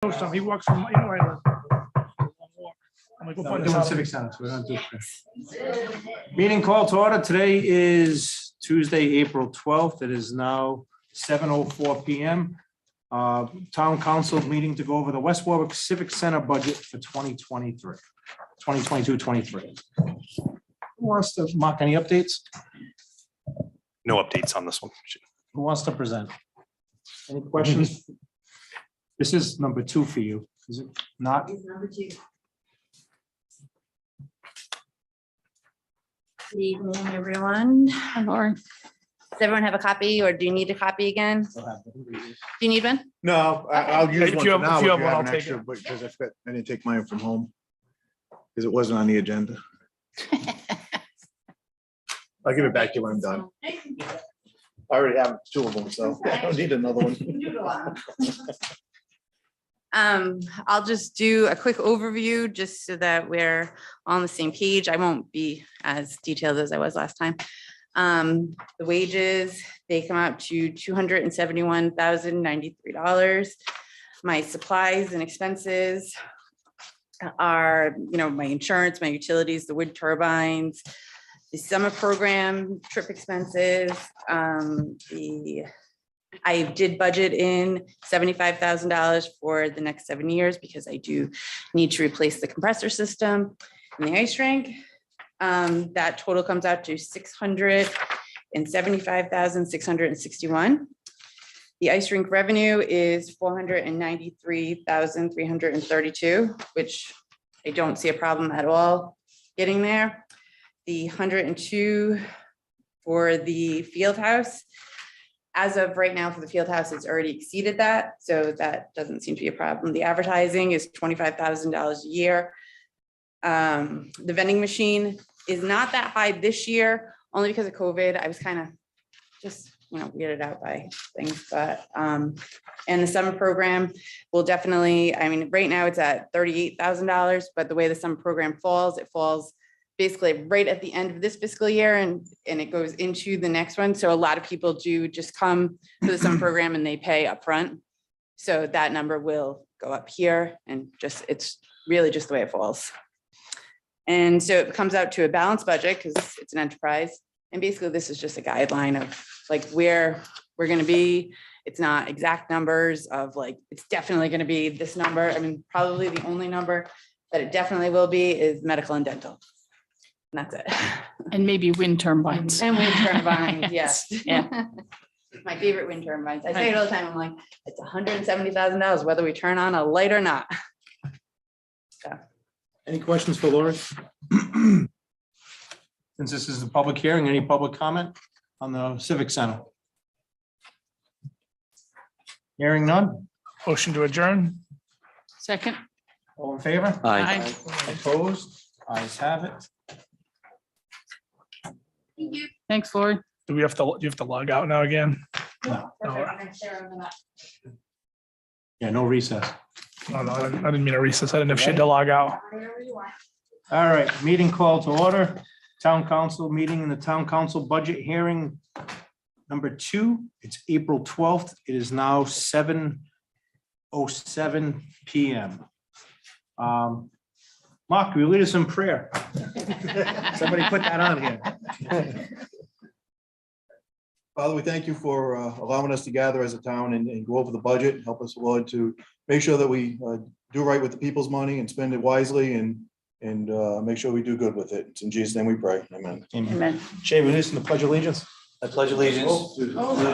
know some. He walks from, where I live. I'm like, we'll No, find we're this doing out. Civic Center, so we're not doing. Meeting call to order. Today is Tuesday, April 12th. It is now 7:04 PM. Town council meeting to go over the West Warwick Civic Center budget for 2023, 2022-23. Who wants to, Mark, any updates? No updates on this one. Who wants to present? Any questions? This is number 2 for you, is it not? Is number 2. Good evening, everyone. Lauren. Does everyone have a copy, or do you need a copy again? Do you need one? No, I'll use If one you for have- now. if you have if one, I'll an take extra, it. but because I didn't take mine from home. Because it wasn't on the agenda. I'll give it back to you when I'm done. I already have 2 of them, so I don't need another one. I'll just do a quick overview just so that we're on the same page. I won't be as detailed as I was last time. The wages, they come out to $271,093. My supplies and expenses are, my insurance, my utilities, the wood turbines, the summer program, trip expenses, I did budget in $75,000 for the next 7 years because I do need to replace the compressor system in the ice rink. That total comes out to $675,661. The ice rink revenue is $493,332, which I don't see a problem at all getting there. The 102 for the field house. As of right now for the field house, it's already exceeded that, so that doesn't seem to be a problem. The advertising is $25,000 a year. The vending machine is not that high this year, only because of COVID. I was kind of just, weirded out by things, but, and the summer program will definitely, right now it's at $38,000, but the way the summer program falls, it falls basically right at the end of this fiscal year and it goes into the next one. So a lot of people do just come to the summer program and they pay upfront. So that number will go up here and it's really just the way it falls. And so it comes out to a balanced budget because it's an enterprise. And basically this is just a guideline of like where we're going to be. It's not exact numbers of like, it's definitely going to be this number. Probably the only number that it definitely will be is medical and dental. And that's it. And maybe wind turbines. And wind turbines, yes. Yeah. My favorite wind turbines. I say it all the time. I'm like, it's $170,000 whether we turn on a light or not. Any questions for Lori? Since this is the public hearing, any public comment on the Civic Center? Hearing none. Motion to adjourn. Second. All in favor? Aye. Opposed? Ayes have it. Thanks, Lori. Do you have to log out now again? No. No, Yeah, no recess. I didn't mean to recess. I didn't know if she had to log out. All right, meeting call to order. Town council meeting in the town council budget hearing number 2. It's April 12th. It is now 7:07 PM. Mark, will you lead us in prayer? Somebody put that on here. Father, we thank you for allowing us to gather as a town and go over the budget. Help us, Lord, to make sure that we do right with the people's money and spend it wisely and make sure we do good with it. It's in Jesus' name we pray. Amen. Amen. Shay, will you listen to pledge allegiance? I pledge allegiance to the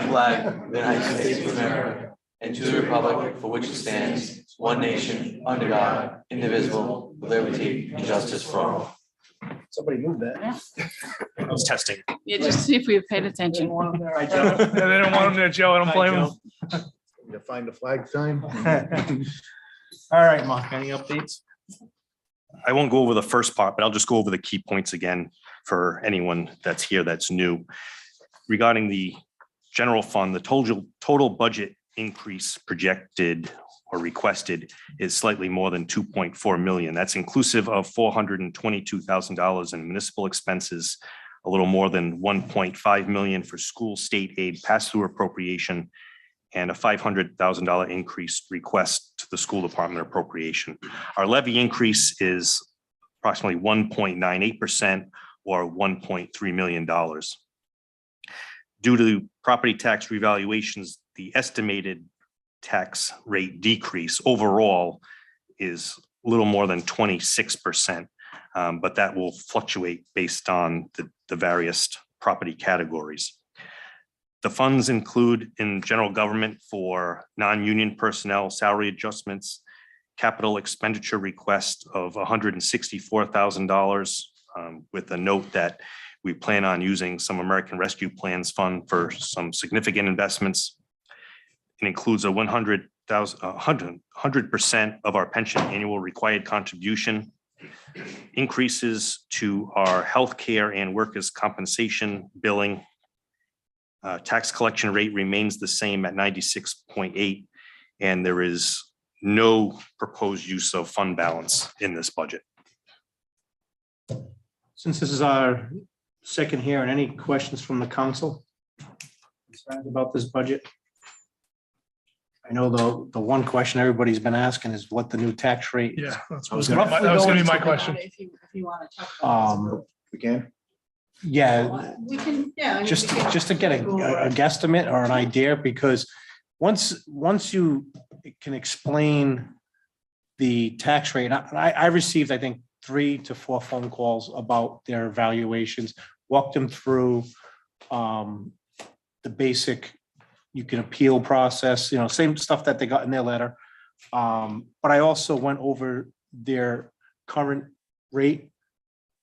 flag of the United States of America and to the republic for which it stands, one nation, under God, indivisible, with liberty and justice for all. Somebody move that. I was testing. Yeah, just see if we have paid attention. They didn't want him there, Joe. I don't blame him. You find the flag sign? All right, Mark, any updates? I won't go over the first part, but I'll just go over the key points again for anyone that's here that's new. Regarding the general fund, the total budget increase projected or requested is slightly more than 2.4 million. That's inclusive of $422,000 in municipal expenses, a little more than 1.5 million for school state aid pass-through appropriation, and a $500,000 increase request to the school department appropriation. Our levy increase is approximately 1.98% or $1.3 million. Due to property tax revaluations, the estimated tax rate decrease overall is a little more than 26%, but that will fluctuate based on the various property categories. The funds include in general government for non-union personnel salary adjustments, capital expenditure request of $164,000, with a note that we plan on using some American Rescue Plans fund for some significant investments. It includes a 100% of our pension annual required contribution, increases to our healthcare and workers' compensation billing. Tax collection rate remains the same at 96.8, and there is no proposed use of fund balance in this budget. Since this is our second hearing, any questions from the council? Concerns about this budget? I know the one question everybody's been asking is what the new tax rate is. Yeah, that's I was that was gonna be my question. If you want to talk. We can. Yeah, We can, yeah. just to get a guesstimate or an idea, because once you can explain the tax rate, I received, I think, 3 to 4 phone calls about their evaluations, walked them through the basic, you can appeal process, same stuff that they got in their letter. But I also went over their current rate,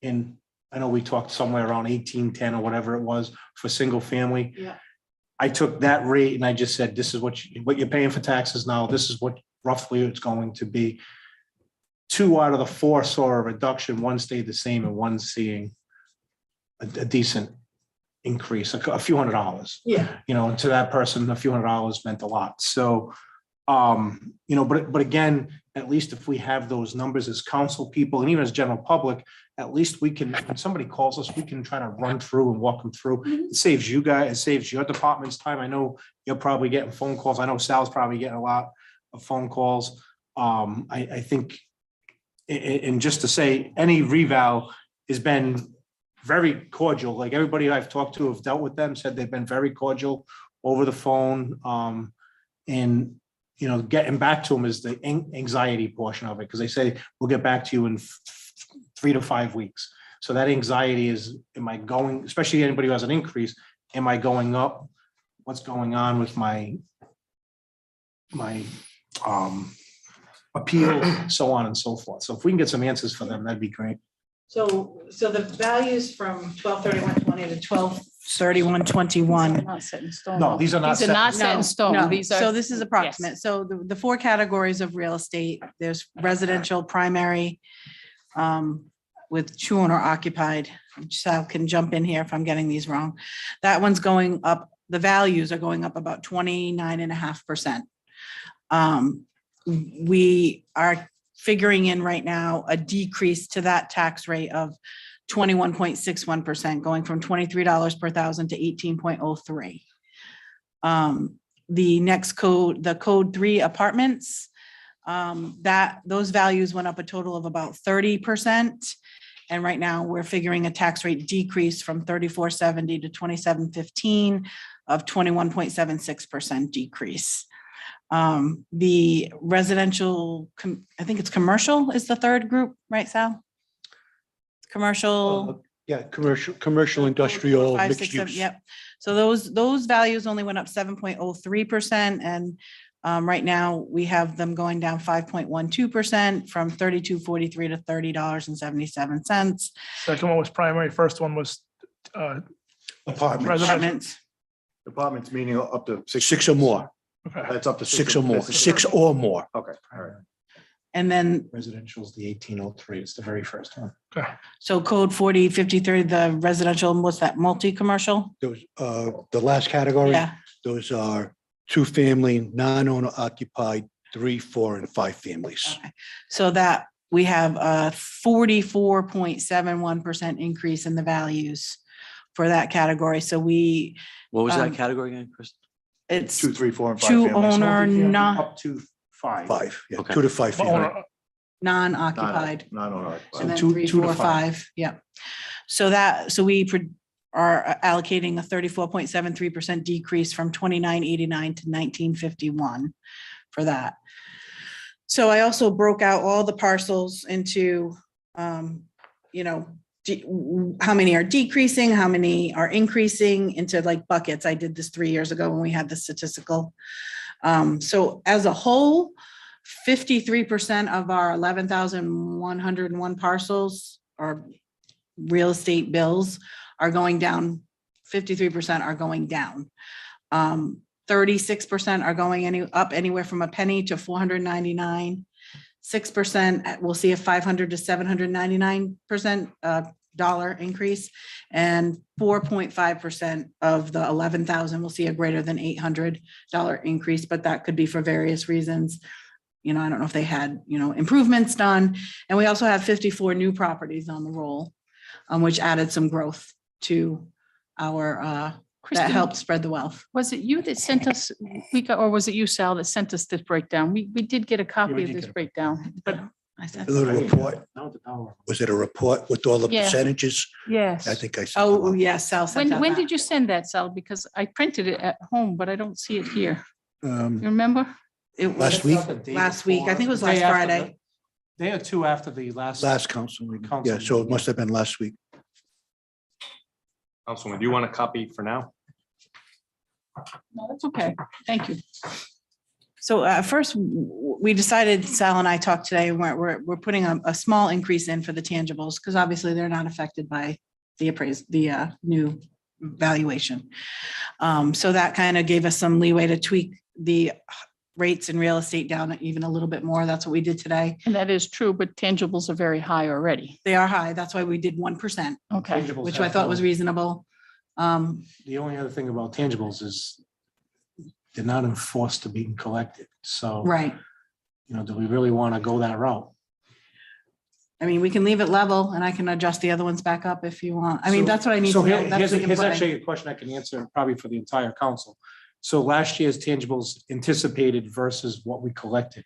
and I know we talked somewhere around 1810 or whatever it was for single family. Yeah. I took that rate and I just said, this is what you're paying for taxes now. This is what roughly it's going to be. 2 out of the 4 saw a reduction, 1 stayed the same, and 1 seeing a decent increase, a few $100s. Yeah. And to that person, a few $100s meant a lot. So, but again, at least if we have those numbers as council people and even as general public, at least we can, when somebody calls us, we can try to run through and walk them through. It saves you guys, it saves your department's time. I know you're probably getting phone calls. I know Sal's probably getting a lot of phone calls. I think, and just to say, any reval has been very cordial. Like everybody I've talked to have dealt with them said they've been very cordial over the phone. And getting back to them is the anxiety portion of it, because they say we'll get back to you in 3 to 5 weeks. So that anxiety is, am I going, especially anybody who has an increase, am I going up? What's going on with my appeal, so on and so forth. So if we can get some answers for them, that'd be great. So the values from 12/31/20 to 12/31/21. Not set in stone. No, these are not. These are not set. set in stone. No, These are. so this is approximate. So the 4 categories of real estate, there's residential, primary, with 2 owner occupied. Sal can jump in here if I'm getting these wrong. That one's going up, the values are going up about 29.5%. We are figuring in right now a decrease to that tax rate of 21.61%, going from $23 per thousand to 18.03. The next code, the code 3 apartments, those values went up a total of about 30%. And right now we're figuring a tax rate decrease from 34.70 to 27.15 of 21.76% decrease. The residential, I think it's commercial is the 3rd group, right, Sal? Commercial. Yeah, commercial, industrial, 5, mixed 6, 7, use. yep. So those values only went up 7.03%, and right now we have them going down 5.12% from $32.43 to $30.77. Second one was primary, first one was Apartments. residential. Apartments. Apartments meaning up to 6. 6 or more, Okay. That's up to 6 or more, that's 6 or more. Okay, all right. And then, Residential is the 1803. It's the very first one. Okay. so code 4053, the residential, what's that, multi-commercial? Those, the last category, Yeah, those are 2-family, non-owner occupied, 3, 4, and 5 families. okay. So that we have a 44.71% increase in the values for that category. So we, What was Um, that category again, Chris? It's 2, 3, 4, and 5 two families. owner, not Up to 5. 5, yeah, Okay. 2 to 5 Well, families. owner- non-occupied. Non-owner. And then two- 3, 2 to 4, 5. 5, yeah. So we are allocating a 34.73% decrease from 2989 to 1951 for that. So I also broke out all the parcels into, how many are decreasing, how many are increasing into like buckets. I did this 3 years ago when we had the statistical. So as a whole, 53% of our 11,101 parcels or real estate bills are going down. 53% are going down. 36% are going up anywhere from a penny to 499. 6% will see a 500 to 799% dollar increase, and 4.5% of the 11,000 will see a greater than $800 increase, but that could be for various reasons. I don't know if they had, improvements done. And we also have 54 new properties on the roll, which added some growth to our, that Kristen, helped spread the wealth. was it you that sent us, or was it you, Sal, that sent us this breakdown? We did get a copy we of did this get a- breakdown, but I said, A little report, Now the dollar. was it a report with all the Yeah. percentages? yes. I think I sent them oh, out. yes, Sal sent out When that. did you send that, Sal? Because I printed it at home, but I don't see it here. You remember? It was Last week? Last week. I think it was Day last after Friday. the- Day or two after the last. Last council meeting, Council yeah, so it meeting, must have been last week. Councilwoman, do you want a copy for now? No, that's okay. Thank you. So first, we decided, Sal and I talked today, we're putting a small increase in for the tangibles, because obviously they're not affected by the new valuation. So that kind of gave us some leeway to tweak the rates in real estate down even a little bit more. That's what we did today. And that is true, but tangibles are very high already. They are high. That's why we did 1%, Okay. Tangibles which I have thought was no- reasonable. The only other thing about tangibles is they're not enforced to being collected. So, Right. Do we really want to go that route? I mean, we can leave it level and I can adjust the other ones back up if you want. I mean, So- that's what I need So to know. here- That's here's the here's input I- actually a question I can answer probably for the entire council. So last year's tangibles anticipated versus what we collected.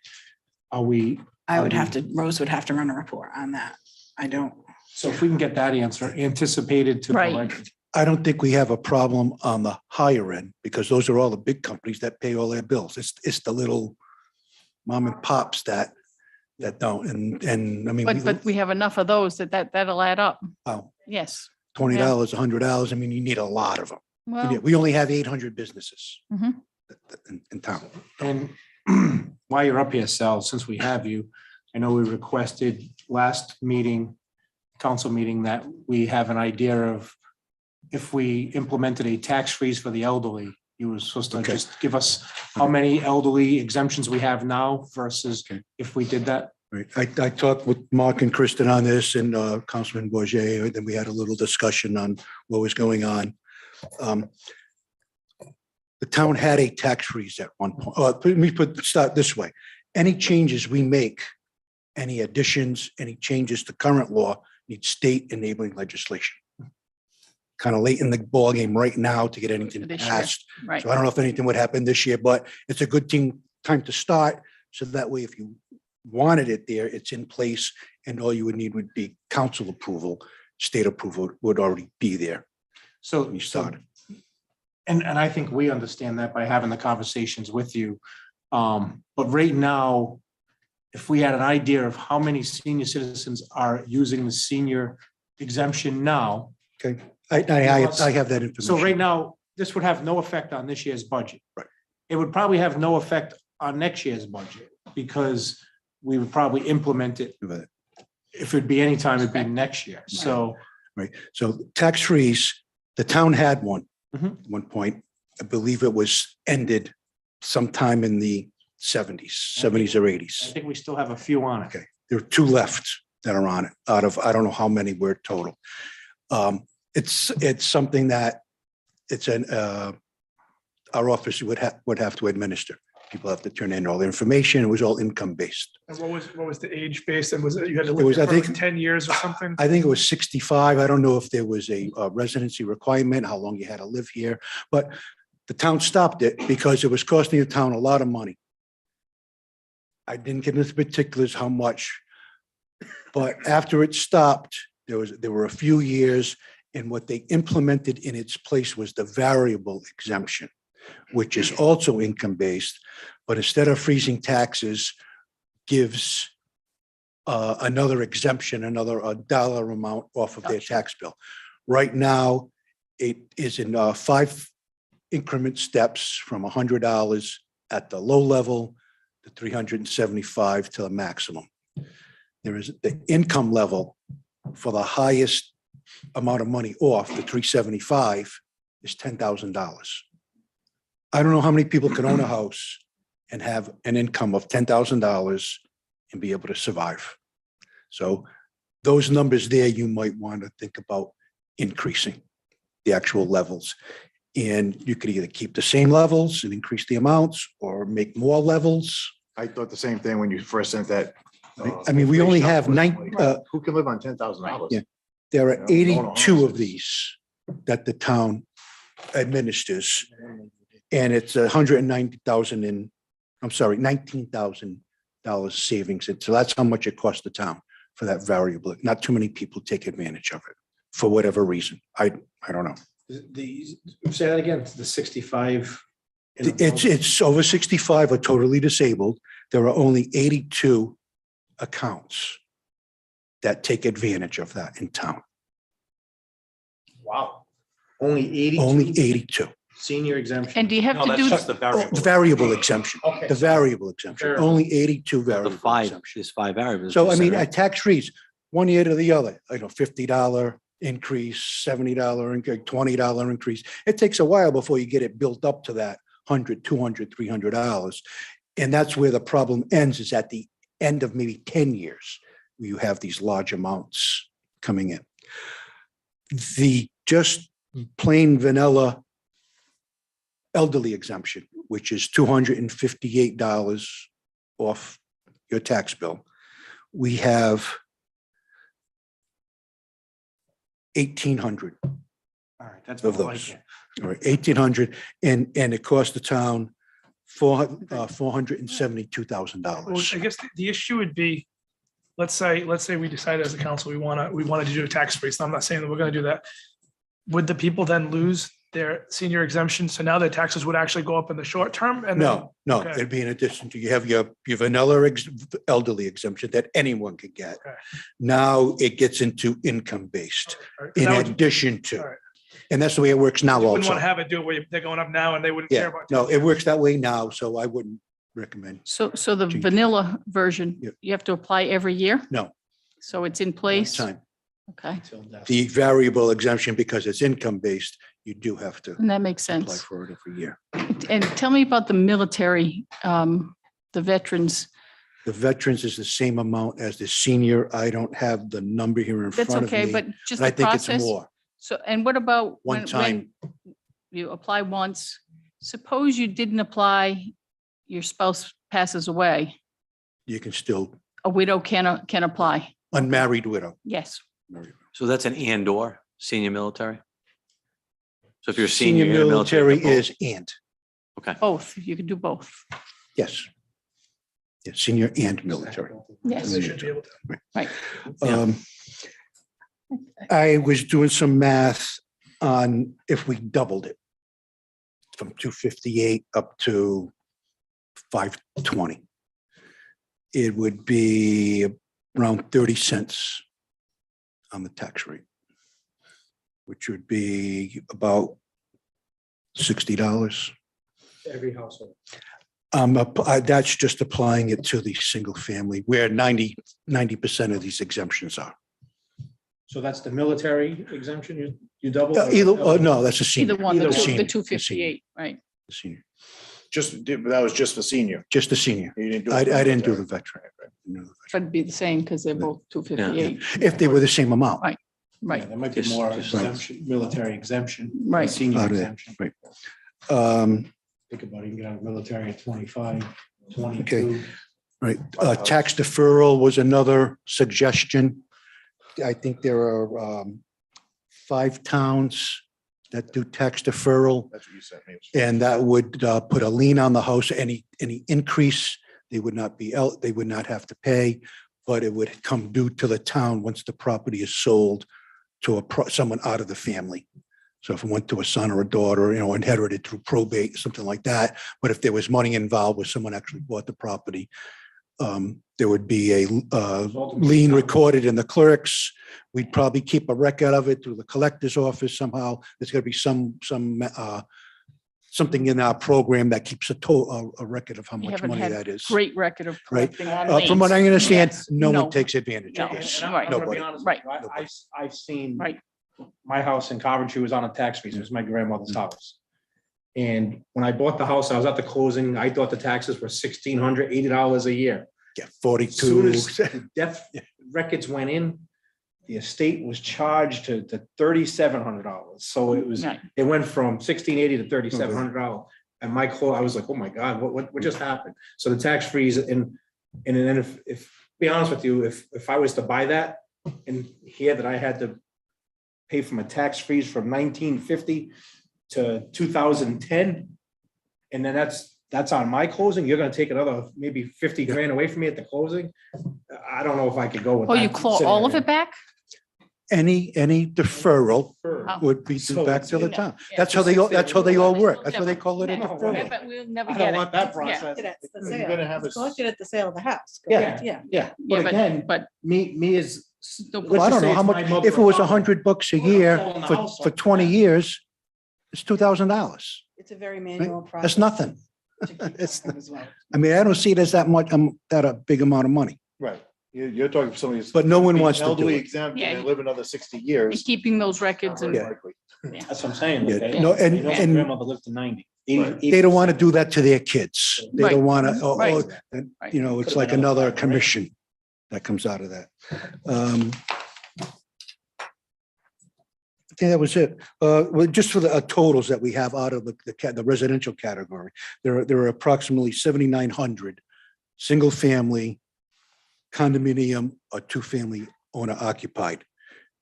Are we, I would have to, Rose would have to run a report on that. I don't. so if we can get that answer, anticipated to Right. collected. I don't think we have a problem on the higher end, because those are all the big companies that pay all their bills. It's the little mom and pops that don't, and I mean. But we have enough of those that'll add up. Wow, Yes. $20, $100, I mean, you need a lot of them. Well, We only have 800 businesses mhm. in town. And while you're up here, Sal, since we have you, I know we requested last meeting, council meeting, that we have an idea of if we implemented a tax freeze for the elderly, you were supposed to Okay. just give us how many elderly exemptions we have now versus if we did that. Right. I talked with Mark and Kristen on this, and Councilman Bourget, then we had a little discussion on what was going on. The town had a tax freeze at one point. Let me start this way. Any changes we make, any additions, any changes to current law need state enabling legislation. Kind of late in the ballgame right now to get anything This year. passed. Right. So I don't know if anything would happen this year, but it's a good time to start. So that way, if you wanted it there, it's in place, and all you would need would be council approval. State approval would already be there So when you started. And I think we understand that by having the conversations with you. But right now, if we had an idea of how many senior citizens are using the senior exemption now. Okay, I have that information. So right now, this would have no effect on this year's budget. Right. It would probably have no effect on next year's budget because we would probably implement it. If it'd be anytime, it'd be next year. So. Right, so tax freeze, the town had one Mhm. at one point. I believe it was ended sometime in the 70s or I 80s. think we still have a few on it. Okay, there are 2 left that are on it out of, I don't know how many were total. It's something that our office would have to administer. People have to turn in all the information. It was all income based. And what was the age based, and was it, you had to It was, live I there for think- 10 years or something? I think it was 65. I don't know if there was a residency requirement, how long you had to live here, but The town stopped it because it was costing the town a lot of money. I didn't get into particulars how much, but after it stopped, there were a few years, and what they implemented in its place was the variable exemption, which is also income-based, but instead of freezing taxes, gives another exemption, another dollar amount off of their Gotcha. tax bill. Right now, it is in 5 increment steps from $100 at the low level to $375 to the maximum. There is the income level for the highest amount of money off, the $375, is $10,000. I don't know how many people can own a house and have an income of $10,000 and be able to survive. So those numbers there, you might want to think about increasing the actual levels. And you could either keep the same levels and increase the amounts or make more levels. I thought the same thing when you first sent that. I mean, we only have Who can live on $10,000? Yeah. There are Yeah, owning 82 of houses. these that the town administers. And it's $19,000 savings. And so that's how much it costs the town for that variable. Not too many people take advantage of it for whatever reason. I don't know. Say that again, the 65. It's over 65 or totally disabled. There are only 82 accounts that take advantage of that in town. Wow. Only 82. Only 82. Senior exemption. And do you have No, to that's do, just the Oh, variable. the variable exemption, Okay. the variable exemption, Variable. only 82 The variable. 5, exemption. there's 5 variables. So you I said, mean, right? a tax freeze, one year to the other, $50 increase, $70 increase, $20 increase. It takes a while before you get it built up to that $100, $200, $300. And that's where the problem ends, is at the end of maybe 10 years, where you have these large amounts coming in. The just plain vanilla elderly exemption, which is $258 off your tax bill. We have 1,800 All right, that's of more like those. it. All right, 1,800, and it cost the town $472,000. Well, I guess the issue would be, let's say we decide as a council, we wanted to do a tax freeze. I'm not saying that we're going to do that. Would the people then lose their senior exemption? So now their taxes would actually go up in the short term? And then- No, Okay. it'd be in addition to, you have your vanilla elderly exemption that anyone could get. Okay. Now it gets into income-based All right, 'cause in that would- addition all to, right. and that's the way it works now You wouldn't also. want to have it do it where they're going up now and they wouldn't care Yeah, about. no, it works that way now, so I wouldn't recommend. so the Change. vanilla version, Yep. you have to apply every year? No. So it's in place? Time. Okay, The variable exemption, because it's income-based, you do have to and that makes apply sense. for it every year. And tell me about the military, the veterans. The veterans is the same amount as the senior. I don't have the number here in That's front of okay, me. but just I the think it's process. more. So, and what about One when time. you apply once? Suppose you didn't apply, your spouse passes away, You can still, a widow can apply. unmarried widow. Yes. So that's an and/or senior military? So if you're a Senior senior, you're in the military military. is and, Okay. Both. You can do both. yes. Yes, senior and military. Yes. They should be able to. Right. Yeah. I was doing some math on if we doubled it from 258 up to 520. It would be around 30 cents on the tax rate, which would be about $60. Every household. That's just applying it to the single family where 90% of these exemptions are. So that's the military exemption, you double? No, that's a senior. Either one, the Either two- senior, the 258, right? the senior. That was just for senior. Just the senior. You didn't do. I it for didn't do military. the veteran. No, the veteran. But it'd be the same because they're both 258, If they were the same amount. Right. Yeah, right? There might be Just- more just- exemption, military exemption. than Right. Senior Out of it, exemption. right. Um, Think about it, you can get out of military at 25, 22. Right, tax deferral was another suggestion. I think there are 5 towns that do tax deferral. That's what you sent me. And that would put a lien on the house. Any increase, they would not be out, they would not have to pay, but it would come due to the town once the property is sold to someone out of the family. So if it went to a son or a daughter, inherited through probate, something like that. But if there was money involved where someone actually bought the property, there would be a lien recorded in the clerks. We'd probably keep a record of it through the collector's office somehow. There's gonna be something in our program that keeps a record of how You much haven't money had that is. Great record of Right. collecting on From what I liens. understand, Yes. no No. one takes advantage of No. this. And I'm gonna be Nobody. honest with Right. you, I've seen. Right. My house in Coventry was on a tax freeze. It was my grandmother's house. And when I bought the house, I was at the closing. I thought the taxes were $1,680 a year. Yeah, As soon 42. as the death records went in, the estate was charged to $3,700. So Right. it went from $1,680 to $3,700. And I was like, oh my God, what just happened? So the tax freeze and then if be honest with you, if I was to buy that and hear that I had to pay from a tax freeze from 1950 to 2010, and then that's on my closing, you're gonna take another maybe 50 grand away from me at the closing. I don't know if I could go with Oh, that. you claw all of it back? Any deferral scenario. would be So back to the it's- town. yeah. That's how they all work. That's why they call it a Yeah. deferral. But we'll never I get don't it. want that Yeah. process. Collected at the You're sale. gonna have It's a- collected at the sale of the house. Yeah. correct? Yeah. Yeah, Yeah, but again, but me is. Still- Well, I don't know how much, if it was $100 a year Pulling the for house for off. 20 years, it's $2,000. It's a very manual process. That's nothing. to keep track It's- of as well. I mean, I don't see it as that much, that a big amount of money, Right. You're talking for somebody who's. but no one wants to do Elderly it. exempt Yeah. and they live another 60 and years. keeping those records and. Yeah. That's what I'm saying. Yeah, okay? no, and- You know, my and- grandmother lived to 90. They don't want to do that to their kids. They Right. don't want to, Right. Right. it's like another commission that comes out of that. I think that was it. Well, just for the totals that we have out of the residential category, there are approximately 7,900 single-family condominium or two-family owner occupied,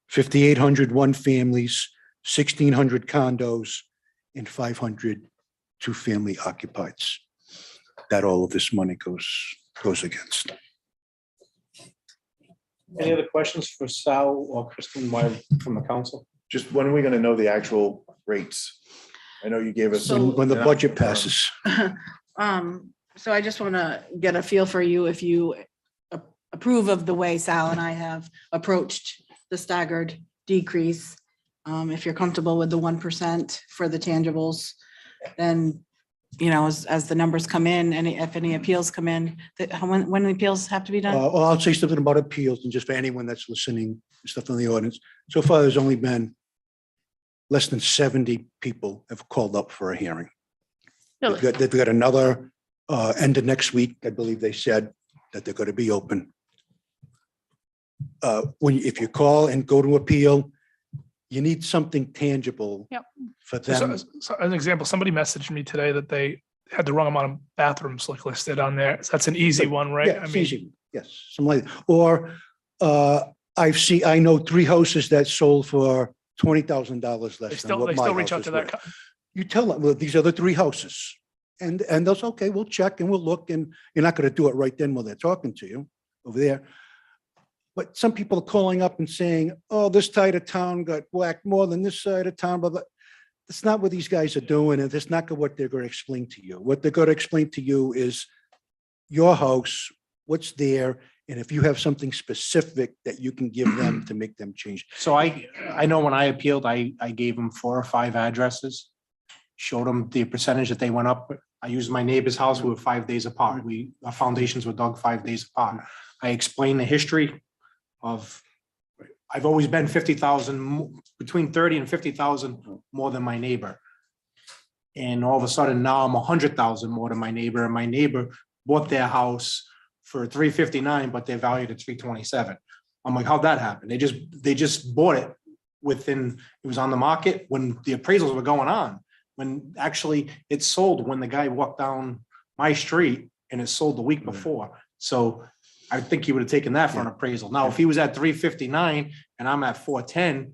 5,800 one-families, 1,600 condos, and 500 two-family occupieds. That all of this money goes against. Any other questions for Sal or Kristen while from the council? Just when are we gonna know the actual rates? I know you gave us. When the budget passes. So I just want to get a feel for you if you approve of the way Sal and I have approached the staggered decrease. If you're comfortable with the 1% for the tangibles, then, as the numbers come in, if any appeals come in, when the appeals have to be done? Well, I'll say something about appeals and just for anyone that's listening, stuff in the audience. So far, there's only been less than 70 people have called up for a hearing. Really? They've got another end of next week, I believe they said that they're going to be open. If you call and go to appeal, you need something tangible. Yep. For So, them. so as an example, somebody messaged me today that they had the wrong amount of bathrooms like listed on there. So that's an easy one, right? Yeah, it's easy. Yes, something like, that. Or I know 3 houses that sold for $20,000 They less than still, what they my still reach house out is to that. worth. You tell them, well, these are the 3 houses. And they'll say, okay, we'll check and we'll look, and you're not going to do it right then while they're talking to you over there. But some people are calling up and saying, oh, this side of town got whacked more than this side of town, but that's not what these guys are doing, and that's not what they're going to explain to you. What they're going to explain to you is your house, what's there, and if you have something specific that you can give them to make them change. So I know when I appealed, I gave them 4 or 5 addresses, showed them the percentage that they went up. I used my neighbor's house. We were 5 days apart. Our foundations were dug 5 days apart. I explained the history of, I've always been 50,000, between 30 and 50,000 more than my neighbor. And all of a sudden now I'm 100,000 more than my neighbor, and my neighbor bought their house for 359, but they're valued at 327. I'm like, how'd that happen? They just bought it within, it was on the market when the appraisals were going on, when actually it sold when the guy walked down my street, and it sold the week before. So I think he would have taken that for an appraisal. Now, if he was at 359 and I'm at 410,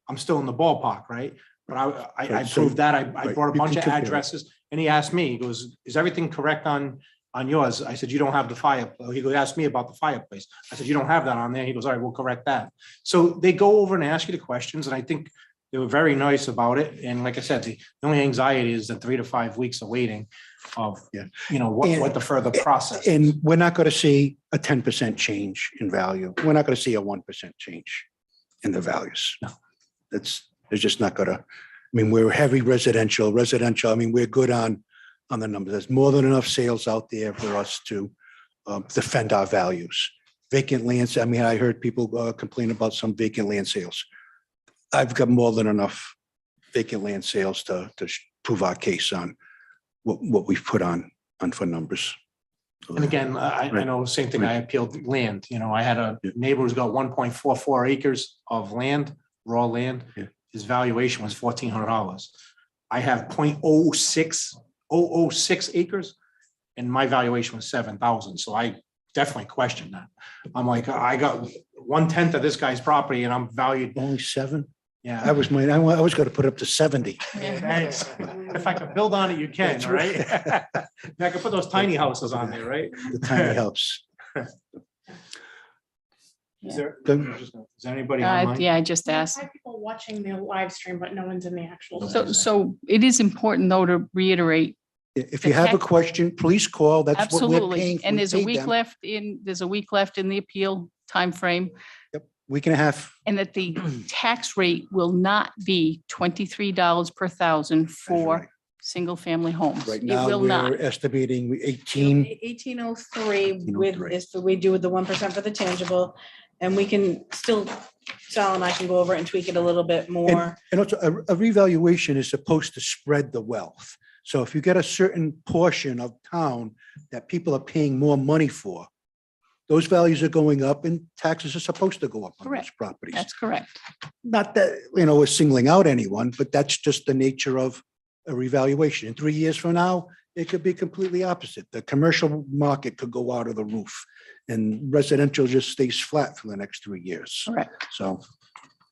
I'm still in the ballpark, right? But I Right, so- proved that. I right, brought a you bunch can of compare it. addresses and he asked me, he goes, is everything correct on yours? I said, you don't have the fire. He goes, ask me about the fireplace. I said, you don't have that on there. He goes, all right, we'll correct that. So they go over and ask you the questions and I think they were very nice about it. And like I said, the only anxiety is the 3 to 5 weeks of waiting of, Yeah. what the further process. And we're not going to see a 10% change in value. We're not going to see a 1% change in the values. No. There's just not going to, I mean, we're heavy residential, I mean, we're good on the numbers. There's more than enough sales out there for us to defend our values. Vacant lands, I mean, I heard people complain about some vacant land sales. I've got more than enough vacant land sales to prove our case on what we've put on for numbers. And again, I Right. know, same thing, I appealed land, I had a neighbor who's got 1.44 acres of land, raw land. Yeah. His valuation was $1,400. I have 0.06006 acres and my valuation was 7,000. So I definitely questioned that. I'm like, I got 1/10 of this guy's property and I'm valued, Only 7? yeah. I was going to put up to 70. Thanks. If I could build on it, you can, That's right? I could put those tiny houses on there, right? The tiny helps. Is there, Then- is there anybody online? Yeah, I just asked. People watching the live stream, but no one's in the actual. So it is important though to reiterate, If you have a question, please call. That's what we're paying absolutely. for. And We there's a paid week them. left there's a week left in the appeal timeframe. Week and a half. And that the tax rate will not be $23 per thousand for right. single-family homes. Right It now, will not. we're estimating 18. 1803 with, 1803. is the, we do with the 1% for the tangible. And we can still, Sal and I can go over it and tweak it a little bit more. And also a revaluation is supposed to spread the wealth. So if you get a certain portion of town that people are paying more money for, those values are going up and taxes are supposed to go up on those Correct. properties. That's correct. Not that, we're singling out anyone, but that's just the nature of a revaluation. In 3 years from now, it could be completely opposite. The commercial market could go out of the roof and residential just stays flat for the next 3 years. Correct. So,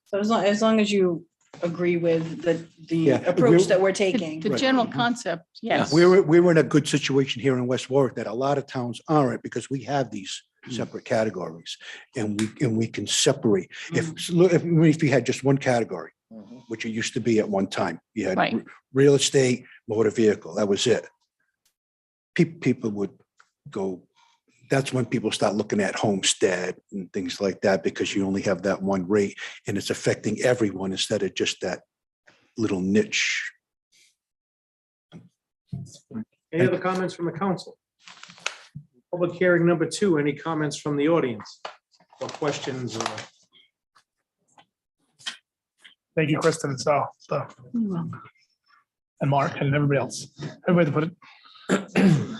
So as long as you agree with the Yeah, approach we're- that we're The taking. the Right. general concept, yes. we're in a good situation here in West Warwick that a lot of towns aren't because we have these separate categories and we can separate. If you had just one category, which it used to be at one time, you had Right. real estate, motor vehicle, that was it. People would go, that's when people start looking at homestead and things like that because you only have that one rate and it's affecting everyone instead of just that little niche. Any other comments from the council? Public hearing number 2, any comments from the audience or questions? Thank you, Kristen and Sal, so, You're welcome. and Mark and everybody else. Everybody to put it.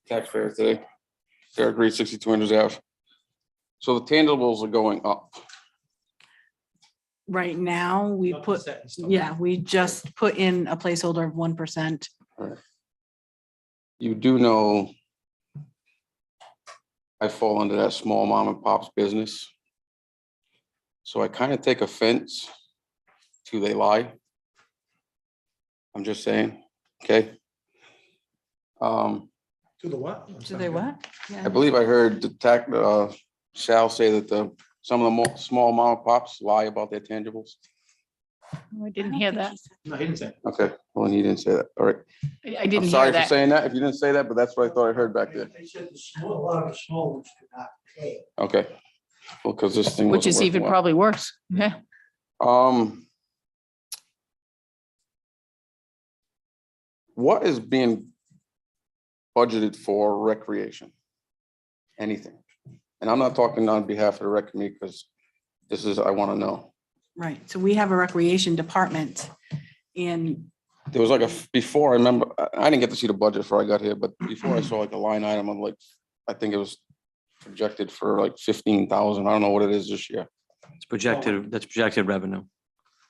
Taxpayer today. Fair grade 62 Andrews Ave. So the tangibles are going up. Right now, we put, yeah, we just put in a placeholder of 1%. You do know I fall under that small mom and pop's business. So I kind of take offense to they lie. I'm just saying, okay? To the what? Do they what? I believe I heard Sal say that some of the small mom and pops lie about their tangibles. Oh, I didn't hear that. No, he didn't say. Okay, well, and he didn't say that. All right. I I'm didn't hear sorry for that. saying that if you didn't say that, but that's what I thought I heard back there. They said a lot of the small ones do not pay. Okay. Well, because this thing. Which wasn't is even working well. probably worse. Yeah. What is being budgeted for recreation? Anything? And I'm not talking on behalf of the rec committee because this is, I want to know. Right, so we have a recreation department and There was like before, I remember, I didn't get to see the budget before I got here, but before I saw like a line item of like, I think it was projected for like 15,000. I don't know what it is this year. It's projected, that's projected revenue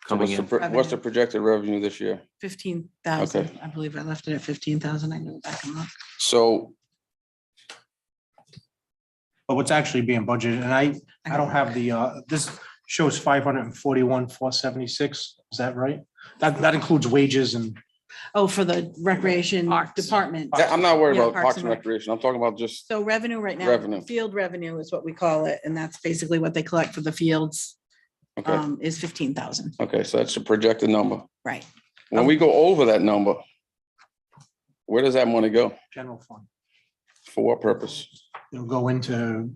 So coming in. what's the projected revenue this year? 15,000. Okay. I believe I left it at 15,000. I can go back and look. So but what's actually being budgeted, and I don't have the, this shows 541,476. Is that right? That includes wages and, Oh, for the recreation Parks. department. Yeah, I'm not worried Yeah, about Parks Parks and and Rec. Recreation. I'm talking about just, So revenue right now, Revenue. field revenue is what we call it, and that's basically what they collect for the fields, okay, is 15,000, okay, so that's a projected number. right? When we go over that number, where does that money go? general fund. For what purpose? It'll go into,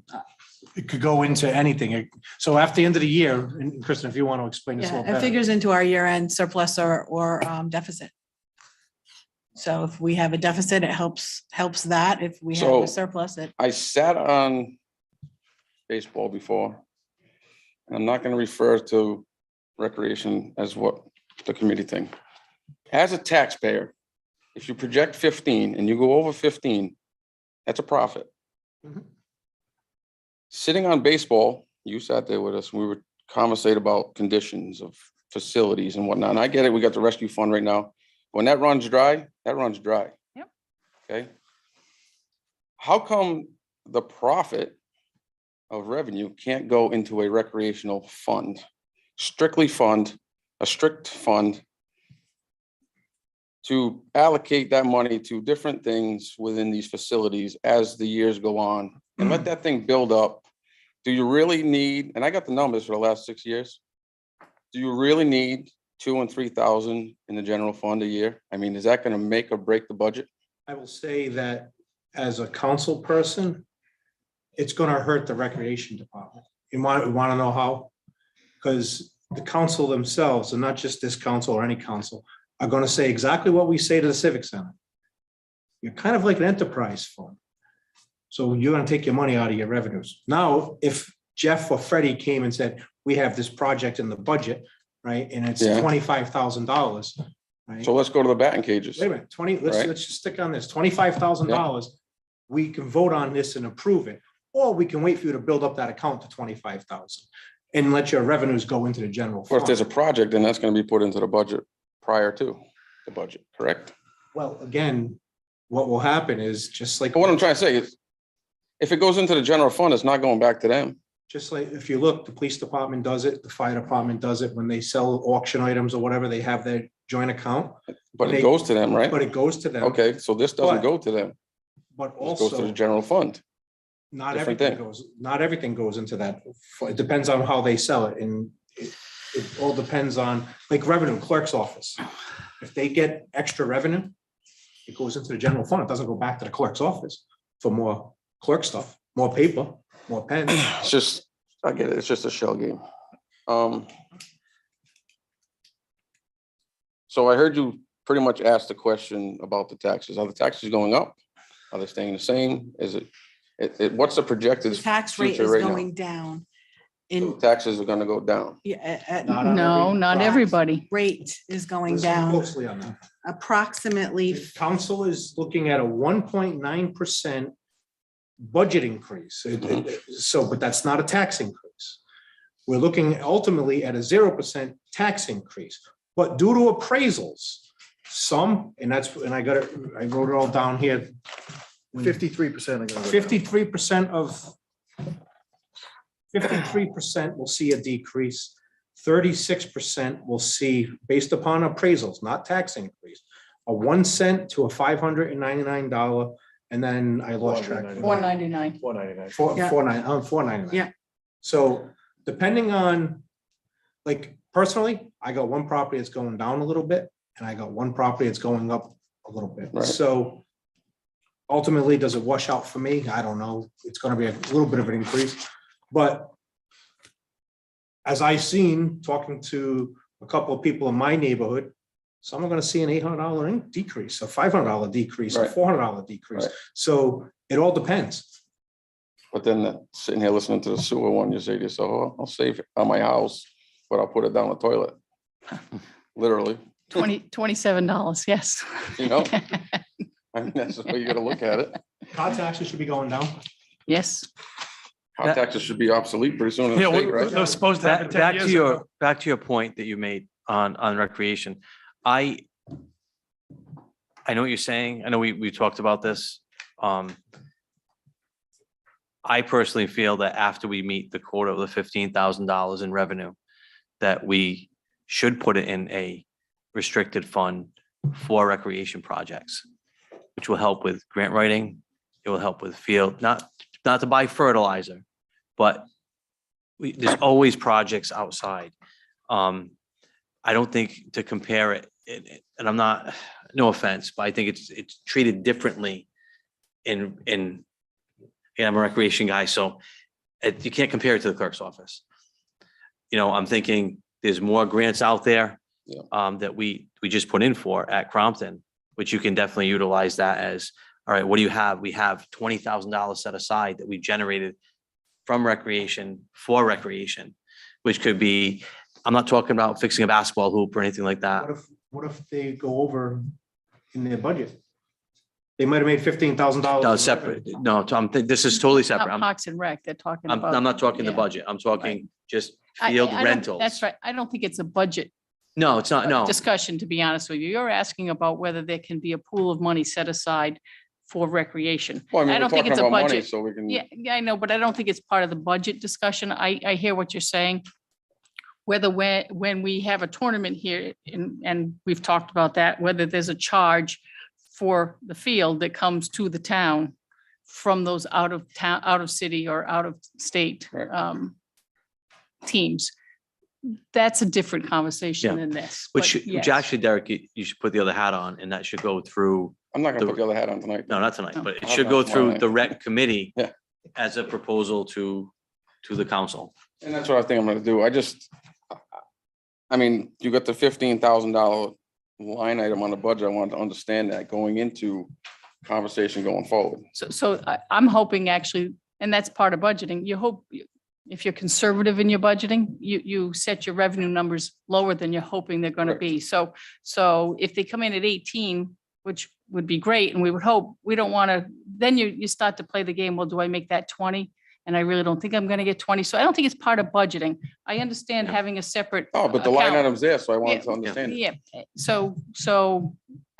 it could go into anything. So after the end of the year, and Kristen, if you want to explain this a Yeah, little it better. figures into our year-end surplus or deficit. So if we have a deficit, it helps that. If we have So- a surplus, it, I sat on baseball before. And I'm not gonna refer to recreation as what the committee thing. As a taxpayer, if you project 15 and you go over 15, that's a profit. Mhm. Sitting on baseball, you sat there with us, we were conversate about conditions of facilities and whatnot. And I get it, we got the rescue fund right now. When that runs dry, that runs dry. Yep. Okay? How come the profit of revenue can't go into a recreational fund? Strictly fund, a strict fund to allocate that money to different things within these facilities as the years go on and let that thing build up. Do you really need, and I got the numbers for the last 6 years. Do you really need 2,000 and 3,000 in the general fund a year? I mean, is that gonna make or break the budget? I will say that as a council person, it's gonna hurt the recreation department. You want to know how? Because the council themselves, and not just this council or any council, are gonna say exactly what we say to the Civic Center. You're kind of like an enterprise fund. So you're gonna take your money out of your revenues. Now, if Jeff or Freddie came and said, we have this project in the budget, right, and it's Yeah. $25,000, right? So let's go to the batting cages. Wait a minute, Right. let's just stick on this, $25,000. We can vote on this and approve it, or we can wait for you to build up that account to 25,000 and let your revenues go into the general Or if there's a fund. project, then that's gonna be put into the budget prior to the budget, correct? Well, again, what will happen is just like, But what I'm trying to say is, if it goes into the general fund, it's not going back to them. if you look, the police department does it, the fire department does it, when they sell auction items or whatever, they have their joint account, But They- it goes to them, right? but it goes to them. Okay, so this doesn't But- go to them. But It goes to the also, general fund. not different everything goes into that. It depends on how they sell it, and it all depends on, like revenue clerk's office. If they get extra revenue, it goes into the general fund. It doesn't go back to the clerk's office for more clerk stuff, more paper, more pens. It's just, I get it, it's just a shell game. So I heard you pretty much ask the question about the taxes. Are the taxes going up? Are they staying the same? Is what's the projected? The tax rate future is right now? going down. So In, taxes are gonna go down. yeah, Not on No, every- not everybody. rate is going Listen down closely on that. approximately. The council is looking at a 1.9% budget increase. So, but that's not a tax increase. We're looking ultimately at a 0% tax increase, but due to appraisals, some, and I got it, I wrote it all down here. 53%. 53% will see a decrease. 36% will see, based upon appraisals, not tax increase, a 1 cent to a $599, and then I lost track. $499. $4.99. Yeah. $499. Yeah. So depending on, like personally, I got one property that's going down a little bit, and I got one property that's going up a little bit. Right. So ultimately, does it wash out for me? I don't know. It's gonna be a little bit of an increase, but as I've seen, talking to a couple of people in my neighborhood, some are gonna see an $800 decrease, a $500 decrease, a Right. $400 decrease. Right. So it all depends. But then sitting here listening to the sewer one, you say to yourself, oh, I'll save it on my house, but I'll put it down the toilet. Literally, $27, yes. you know? I mean, that's the way you gotta look at it. Car taxes should be going down. Yes. Car taxes should be obsolete pretty soon in Yeah, the state, right? that was supposed to happen 10 Back years to your, ago. back to your point that you made on recreation. I know what you're saying. I know we talked about this. I personally feel that after we meet the quota of the $15,000 in revenue, that we should put it in a restricted fund for recreation projects, which will help with grant writing. It will help with field, not to buy fertilizer, but there's always projects outside. I don't think to compare it, and I'm not, no offense, but I think it's treated differently in, I'm a recreation guy, so you can't compare it to the clerk's office. You know, I'm thinking there's more grants out there that we just put in for at Crompton, which you can definitely utilize that as, all right, what do you have? We have $20,000 set aside that we generated from recreation for recreation, which could be, I'm not talking about fixing a basketball hoop or anything like that. What if they go over in their budget? They might have made $15,000. No, separate. No, Tom, this is totally separate. Not Parks and Rec, they're talking I'm about. not talking the yeah. budget. I'm talking just I field don't- rentals. That's right. I don't think it's a budget No, it's not, no. discussion, to be honest with you. You're asking about whether there can be a pool of money set aside for recreation. Well, I mean, I we're don't think talking it's a about money, budget. so we can. Yeah, I know, but I don't think it's part of the budget discussion. I hear what you're saying. Whether when we have a tournament here, and we've talked about that, whether there's a charge for the field that comes to the town from those out of town, out of city or out of state Right. Teams. That's a different conversation Yeah. than this. Which, but which yes. actually, Derek, you should put the other hat on, and that should go through, I'm not gonna the- put the other hat on tonight. no, not tonight, No. but it I'll should have go that through tomorrow the night. rec committee Yeah. as a proposal to the council. And that's what I think I'm gonna do. I mean, you got the $15,000 line item on the budget. I want to understand that going into conversation going forward. So I'm hoping actually, and that's part of budgeting, you hope, if you're conservative in your budgeting, you set your revenue numbers lower than you're hoping they're gonna be. So if they come in at 18, which would be great, and we would hope, we don't wanna, then you start to play the game, well, do I make that 20? And I really don't think I'm gonna get 20, so I don't think it's part of budgeting. I understand having a separate. Oh, but the line account. item's there, so I wanted to understand it. Yeah, so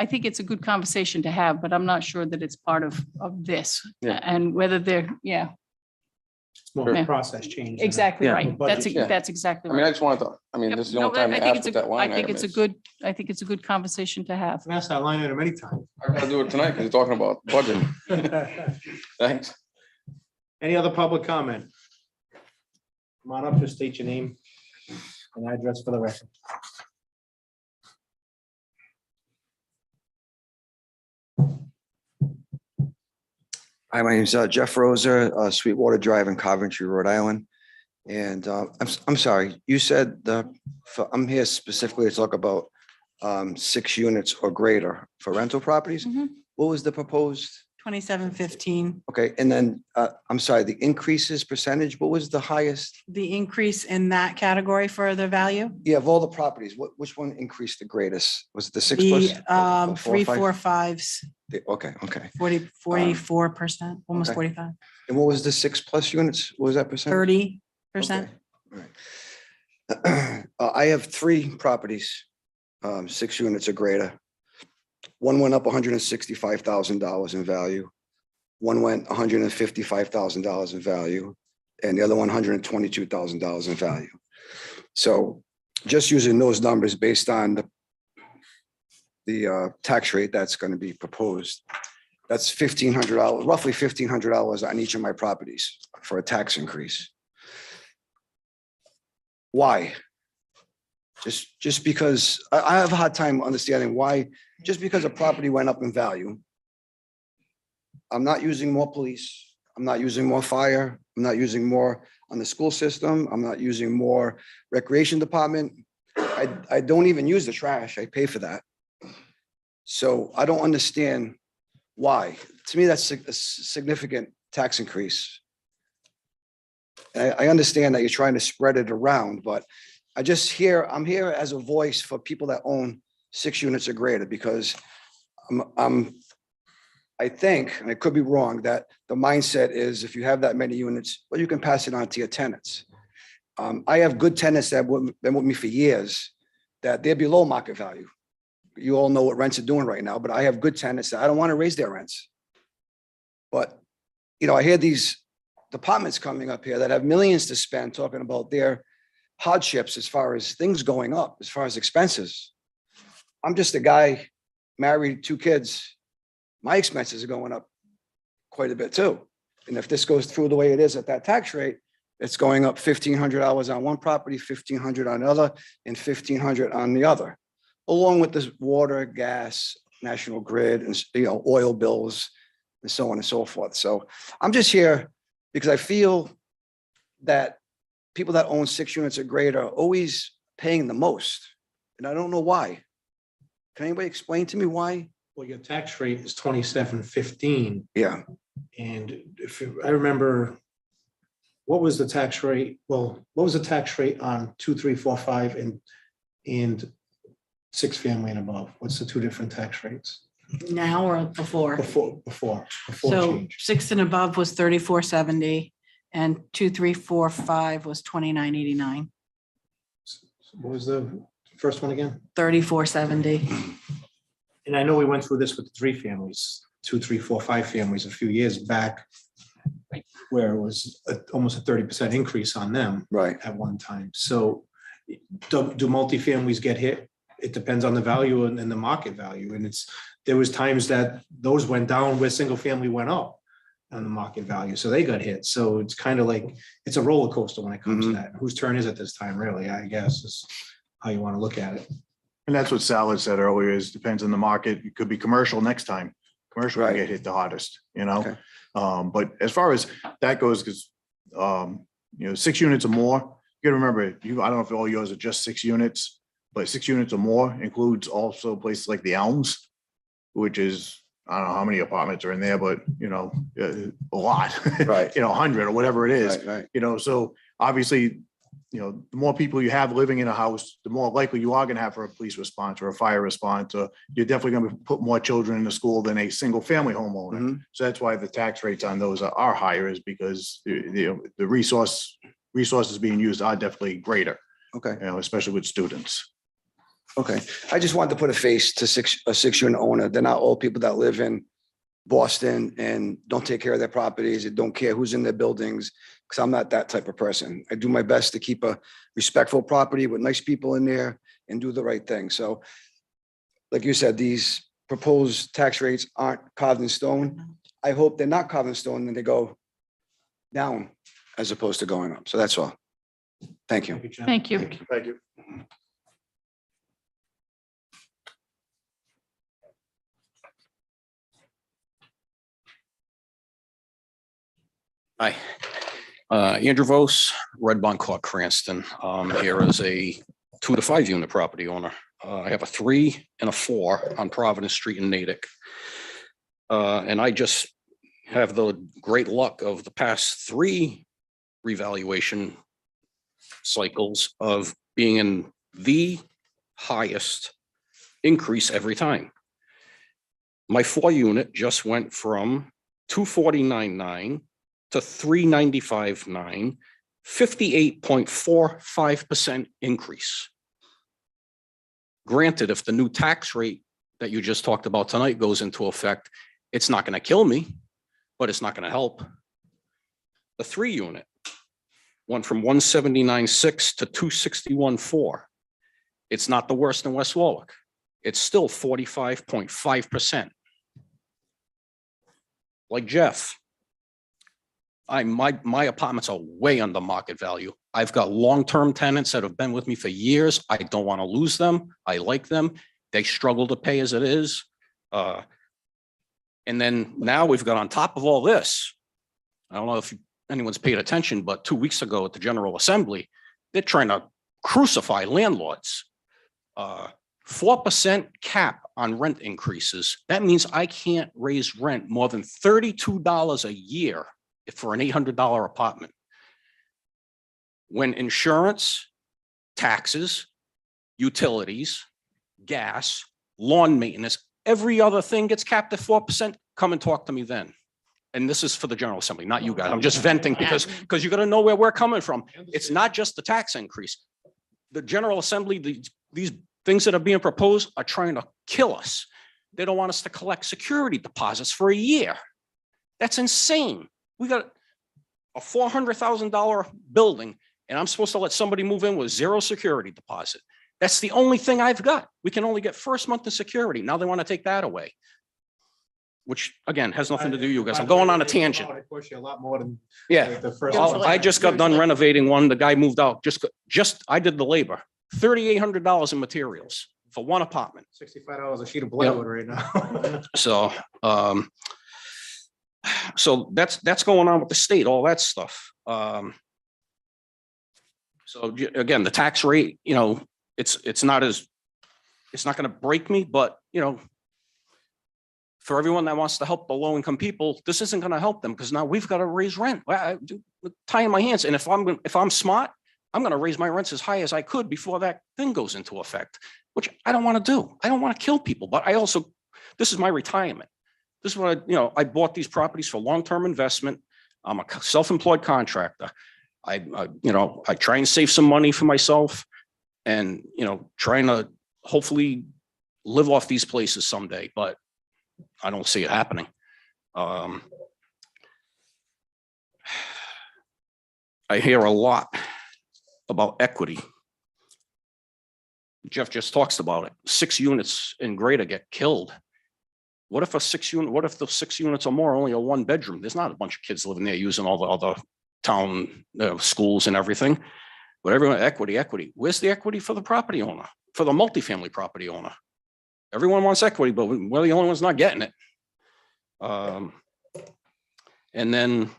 I think it's a good conversation to have, but I'm not sure that it's part of this. Yeah. And whether they're, It's more of Yeah. a process change. than a- exactly Yeah. right. That's, Yeah. that's exactly I mean, I right. just wanted to, Yep. this is the No, only time I to think ask it's what a- that line I think item it's a is. good, I think it's a good conversation to have. I can ask that line item anytime. I gotta do it tonight because you're talking about budget. Thanks. Any other public comment? Come on up, just state your name and address for the record. Hi, my name's Jeff Rosa, Sweetwater Drive in Coventry, Rhode Island. And I'm sorry, you said I'm here specifically to talk about 6 units or greater for rental properties. Mhm. What was the proposed? 2715. Okay, and then I'm sorry, the increases percentage, what was the highest? The increase in that category for the value? Yeah, of all the properties, which one increased the greatest? Was it the 6 plus? The 3, 5? 4, 5s, Okay, okay. 44%, almost okay. 45, And what was the 6+ units? What was that percent? 30%. Okay, all right. I have 3 properties, 6 units or greater. One went up $165,000 in value. One went $155,000 in value, and the other one $122,000 in value. So just using those numbers based on the tax rate that's going to be proposed, that's $1,500, roughly $1,500 on each of my properties for a tax increase. Why? Just because I have a hard time understanding why, just because a property went up in value. I'm not using more police. I'm not using more fire. I'm not using more on the school system. I'm not using more recreation department. I don't even use the trash. I pay for that. So I don't understand why. To me, that's a significant tax increase. I understand that you're trying to spread it around, but I'm here as a voice for people that own 6 units or greater, because I think, and I could be wrong, that the mindset is if you have that many units, well, you can pass it on to your tenants. I have good tenants that have been with me for years, that they're below market value. You all know what rents are doing right now, but I have good tenants that I don't want to raise their rents. But, I hear these departments coming up here that have millions to spend talking about their hardships as far as things going up, as far as expenses. I'm just a guy, married, 2 kids. My expenses are going up quite a bit too. And if this goes through the way it is at that tax rate, it's going up $1,500 on one property, $1,500 on the other, and $1,500 on the other, along with this water, gas, National Grid, and oil bills, and so on and so forth. So I'm just here because I feel that people that own 6 units or greater are always paying the most, and I don't know why. Can anybody explain to me why? Well, your tax rate is 27.15. Yeah, And I remember, what was the tax rate? Well, what was the tax rate on 2, 3, 4, 5 and 6 family and above? What's the 2 different tax rates? Now or before? Before So change. 6 and above was 3470 and 2, 3, 4, 5 was 2989, What was the first one again? 3470. And I know we went through this with the 3 families, 2, 3, 4, 5 families a few years back, where it was almost a 30% increase on them right. at one time. So do multifamilies get hit? It depends on the value and the market value. And there was times that those went down where single family went up on the market value. So they got hit. So it's kind of like, it's a roller coaster when it comes to that. Whose turn is it this time, really? I guess is how you want to look at it. And that's what Sal had said earlier, is depends on the market. It could be commercial next time. Commercial will Right. get hit the hardest, you know? Okay. But as far as that goes, because, 6 units or more, you gotta remember, I don't know if all yours are just 6 units, but 6 units or more includes also places like the Elms, which is, I don't know how many apartments are in there, but, a lot. Right. 100 or whatever it is. Right, right. So obviously, the more people you have living in a house, the more likely you are going to have for a police response or a fire response, or you're definitely going to put more children in the school than a single family homeowner. Mhm. So that's why the tax rates on those are higher, is because the resources being used are definitely greater, Okay, especially with students. okay. I just wanted to put a face to a 6-unit owner. They're not all people that live in Boston and don't take care of their properties and don't care who's in their buildings, because I'm not that type of person. I do my best to keep a respectful property with nice people in there and do the right thing. So like you said, these proposed tax rates aren't carved in stone. I hope they're not carved in stone and they go down as opposed to going up. So that's all. Thank you. John. Thank you. Thank you. Hi, Andrew Vos, Red Bond Court, Cranston. Here is a 2 to 5 unit property owner. I have a 3 and a 4 on Providence Street in Natick. And I just have the great luck of the past 3 revaluation cycles of being in the highest increase every time. My 4 unit just went from 249.9 to 395.9, 58.45% increase. Granted, if the new tax rate that you just talked about tonight goes into effect, it's not going to kill me, but it's not going to help. The 3 unit went from 179.6 to 261.4. It's not the worst in West Warwick. It's still 45.5%. Like Jeff, my apartments are way under market value. I've got long-term tenants that have been with me for years. I don't want to lose them. I like them. They struggle to pay as it is. And then now we've got on top of all this, I don't know if anyone's paid attention, but 2 weeks ago at the General Assembly, they're trying to crucify landlords. 4% cap on rent increases. That means I can't raise rent more than $32 a year for an $800 apartment. When insurance, taxes, utilities, gas, lawn maintenance, every other thing gets capped at 4%, come and talk to me then. And this is for the General Assembly, not you guys. I'm just venting because you got to know where we're coming from. It's not just the tax increase. The General Assembly, these things that are being proposed are trying to kill us. They don't want us to collect security deposits for a year. That's insane. a $400,000 building, and I'm supposed to let somebody move in with zero security deposit. That's the only thing I've got. We can only get first month of security. Now they want to take that away. Which again, has nothing to do with you guys. I'm going on a tangent. It costs you a lot more than Yeah. like the first. I just got done Usually. renovating one. The guy moved out. I did the labor. $3,800 in materials for one apartment. $65 a sheet of plywood right now. So that's going on with the state, all that stuff. Again, the tax rate, it's not going to break me, but for everyone that wants to help the low income people, this isn't going to help them because now we've got to raise rent. Tying my hands. And if I'm smart, I'm going to raise my rents as high as I could before that thing goes into effect, which I don't want to do. I don't want to kill people, but this is my retirement. This is what I bought these properties for long-term investment. I'm a self-employed contractor. I try and save some money for myself and, trying to hopefully live off these places someday, but I don't see it happening. I hear a lot about equity. Jeff just talks about it. 6 units in Greater get killed. What if the 6 units or more are only a 1-bedroom? There's not a bunch of kids living there using all the other town schools and everything. But everyone, equity. Where's the equity for the property owner, for the multifamily property owner? Everyone wants equity, but we're the only ones not getting it. And then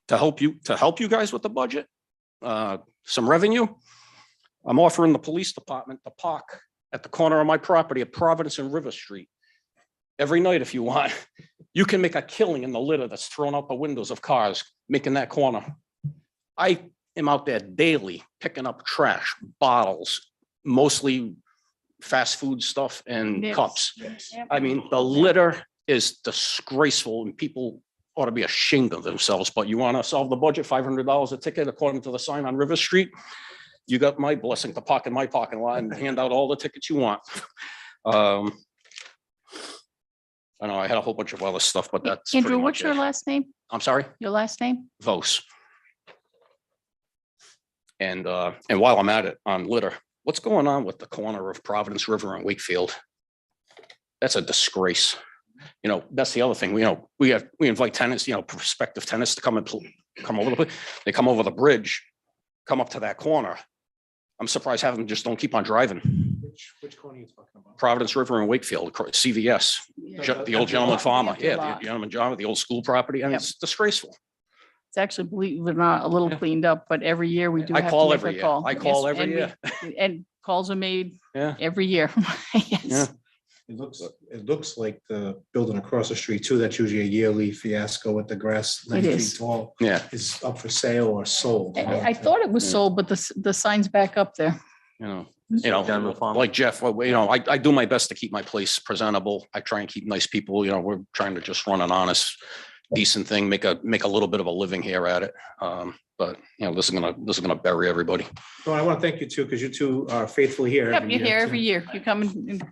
to help you guys with the budget, some revenue, I'm offering the police department to park at the corner of my property at Providence and River Street. Every night, if you want, you can make a killing in the litter that's thrown out the windows of cars, making that corner. I am out there daily picking up trash, bottles, mostly fast food stuff and Yes. cups. Yep. I mean, the litter is disgraceful and people ought to be ashamed of themselves, but you want to solve the budget, $500 a ticket according to the sign on River Street. You got my blessing to park in my parking lot and hand out all the tickets you want. I know I had a whole bunch of other stuff, but that's Andrew, pretty what's much your it. last name? I'm sorry, Your last name? Vos. And while I'm at it on litter, what's going on with the corner of Providence River and Wakefield? That's a disgrace. That's the other thing. We invite tenants, prospective tenants to come over the place. They come over the bridge, come up to that corner. I'm surprised half of them just don't keep on driving. Which corner are you talking about? Providence River and Wakefield, CVS, the old gentleman farmer. Yeah, the gentleman farmer, the old school property. I mean, Yep. it's disgraceful. It's actually, believe it or not, a little Yeah. cleaned up, but every year we do I have call to make every a year. call. I call Yes, every and and calls are made Yeah. every year. Yeah. Yes. It looks like the building across the street too, that's usually a yearly fiasco with the grass 9 feet is. tall. Yeah. Is up for sale or sold. I thought it was Yeah. sold, but the sign's back up there. Gentleman farmer. Like Jeff, I do my best to keep my place presentable. I try and keep nice people, we're trying to just run an honest, decent thing, make a little bit of a living here at it. But this is gonna bury everybody. Well, I want to thank you too, because you two are faithfully here. Yep, every you're year, here too. every year. You come and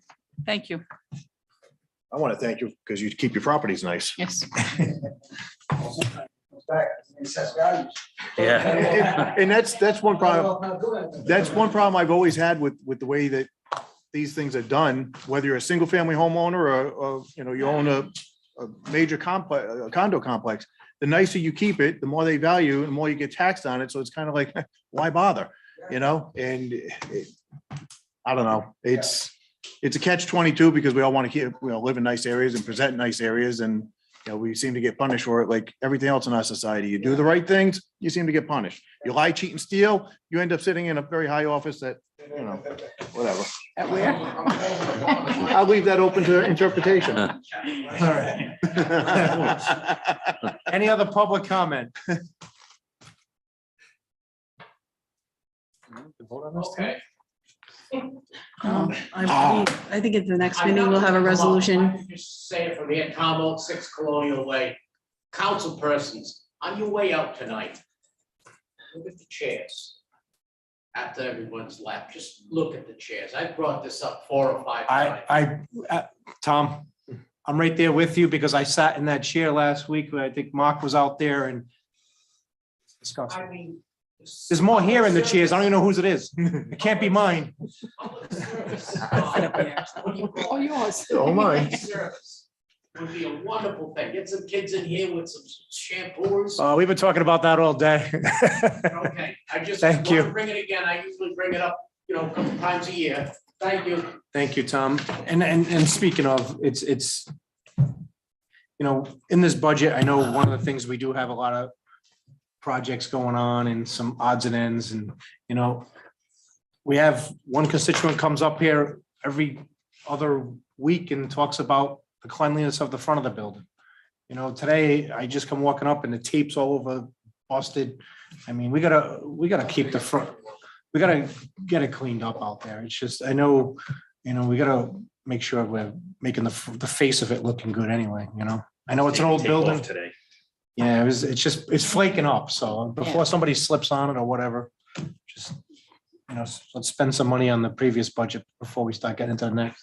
thank you. I want to thank you because you keep your properties nice. Yes. Yeah. And that's one problem. That's one problem I've always had with the way that these things are done, whether you're a single family homeowner or you own a major complex, a condo complex. The nicer you keep it, the more they value, the more you get taxed on it. So it's kind of like, why bother? And I don't know. It's a catch-22 because we all want to keep, live in nice areas and present nice areas. And, we seem to get punished for it like everything else in our society. You do the right things, you seem to get punished. You lie, cheat, and steal, you end up sitting in a very high office that, whatever. At where? I'll leave that open to interpretation. All right. Any other public comment? Vote on this, Tim? I think at the next meeting, we'll have a resolution. Just say it from here, Tom Oak, 6 Colonial Way. Council persons, on your way out tonight, look at the chairs. After everyone's left, just look at the chairs. I brought this up 4 or 5 times. Tom, I'm right there with you because I sat in that chair last week. I think Mark was out there and discuss. I mean. There's more here in the chairs. I don't even know whose it is. It can't be mine. Public service, what do you call Oh, it? yours. Oh, mine. Public service Would be a wonderful thing. Get some kids in here with some shampoos. We've been talking about that all day. Okay, I just Thank want you. to bring it again. I usually bring it up, a couple times a year. Thank you. Thank you, Tom. And speaking of, it's, in this budget, I know one of the things we do have a lot of projects going on and some odds and ends and, we have one constituent comes up here every other week and talks about the cleanliness of the front of the building. Today I just come walking up and the tape's all over busted. I mean, we gotta keep the front, we gotta get it cleaned up out there. It's just, I know, we gotta make sure we're making the face of it looking good anyway, I know it's an old Take off building. Today. Yeah, it's flaking up. So before somebody slips on it or whatever, just, let's spend some money on the previous budget before we start getting into the next.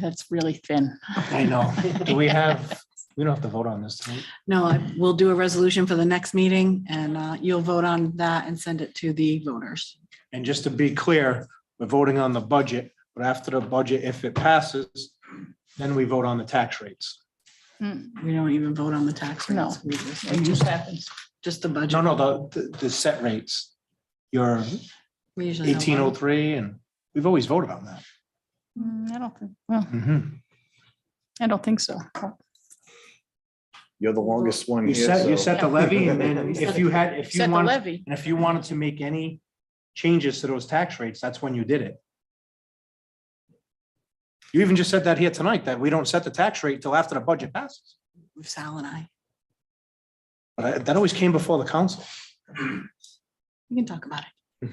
That's really thin. I know. We don't have to vote on this tonight. No, we'll do a resolution for the next meeting and you'll vote on that and send it to the voters. And just to be clear, we're voting on the budget, but after the budget, if it passes, then we vote on the tax rates. We don't even vote on the tax No. rates. We just- It just happens. Just the budget. No, the set rates. Your We usually don't vote. 1803 and we've always voted on that. I don't think, well, Mhm. I don't think so. You're the longest one You here. set so- the levy and then if you Set the wanted, levy. and if you wanted to make any changes to those tax rates, that's when you did it. You even just said that here tonight, that we don't set the tax rate till after the budget passes. With Sal and I. But that always came before the council. We can talk about it.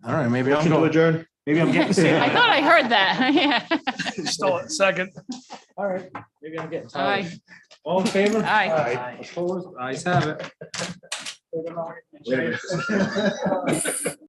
All right, maybe I'm Motion to going, adjourn. maybe I'm getting sick. I thought I heard that. Yeah. Stole it. Second. All right, maybe I'm getting Aye. tired. All in favor? Aye. Opposed? Ayes have it.